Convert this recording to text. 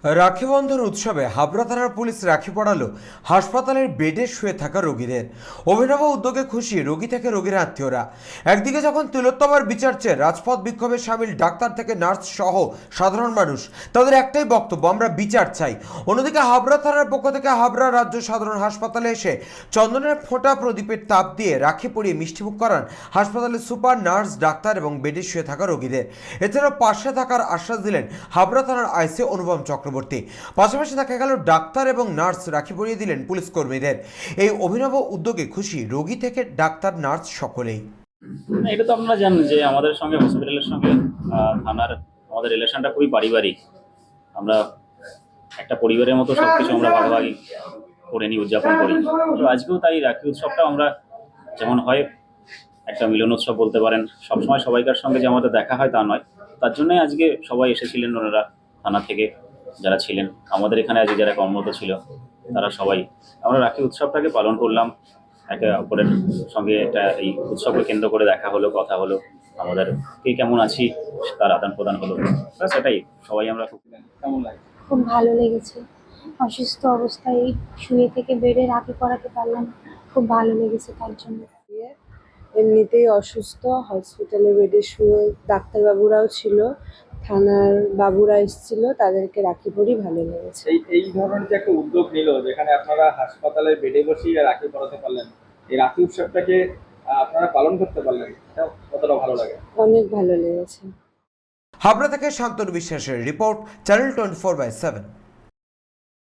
রাখি বন্ধন উৎসবে হাবড়া থানার পুলিশ রাখি পড়ালো হাসপাতালের বেডে শুয়ে থাকা রোগীদের। অভিনব উদ্যোগে খুশি রোগী থেকে রোগীর আত্মীয়রা। একদিকে যখন তিলোত্তমার বিচার চেয়ে রাজপথ বিক্ষোভে সামিল ডাক্তার থেকে নার্স সহ সাধারণ মানুষ, তাদের একটাই বক্তব্য, আমরা বিচার চাই। অন্যদিকে হাবড়া থানার পক্ষ থেকে হাবড়া রাজ্য সাধারণ হাসপাতালে এসে চন্দনের ফোঁটা প্রদীপের তাপ দিয়ে রাখি পরিয়ে মিষ্টিমুখ করান হাসপাতালের সুপার, নার্স, ডাক্তার এবং বেডে শুয়ে থাকা রোগীদের। এছাড়াও পাশে থাকার আশ্বাস দিলেন হাবড়া থানার আইসি অনুপম চক্রবর্তী। পাশাপাশি দেখা গেল ডাক্তার এবং নার্স রাখি পরিয়ে দিলেন পুলিশ কর্মীদের। এই অভিনব উদ্যোগে খুশি রোগী থেকে ডাক্তার, নার্স সকলেই। এটা তো আপনারা জানেন যে আমাদের সঙ্গে হসপিটালের সঙ্গে থানার আমাদের রিলেশনটা খুবই পারিবারিক। আমরা একটা পরিবারের মতো সবকিছু আমরা ভাগাভাগি করে নিই, উদযাপন করি। তো আজকেও তাই রাখি উৎসবটা আমরা যেমন হয় একটা মিলন উৎসব বলতে পারেন, সবসময় সবাইকার সঙ্গে যে আমাদের দেখা হয় তা নয়, তার জন্যই আজকে সবাই এসেছিলেন। ওনারা থানা থেকে যারা ছিলেন, আমাদের এখানে আজকে যারা কর্মরত ছিল, তারা সবাই আমরা রাখি উৎসবটাকে পালন করলাম। একে অপরের সঙ্গে একটা এই উৎসবকে কেন্দ্র করে দেখা হলো, কথা হলো, আমাদের কে কেমন আছি তার আদান প্রদান হলো। সেটাই সবাই আমরা খুব কেমন লাগে। খুব ভালো লেগেছে। অসুস্থ অবস্থায় শুয়ে থেকে বেডে রাখি পরাতে পারলাম, খুব ভালো লেগেছে তার জন্য। এমনিতেই অসুস্থ, হসপিটালে বেডে শুয়ে ডাক্তারবাবুরাও ছিল, থানার বাবুরা এসেছিল, তাদেরকে রাখি পরি ভালো লেগেছে। এই ধরনের যে একটা উদ্যোগ নিল, যেখানে আপনারা হাসপাতালের বেডে বসেই রাখি পরাতে পারলেন, এই রাখি উৎসবটাকে আপনারা পালন করতে পারলেন, এটা কতটা ভালো লাগে? অনেক ভালো লেগেছে। হাবড়া থেকে শান্তনু বিশ্বাসের রিপোর্ট, চ্যানেল 24/7।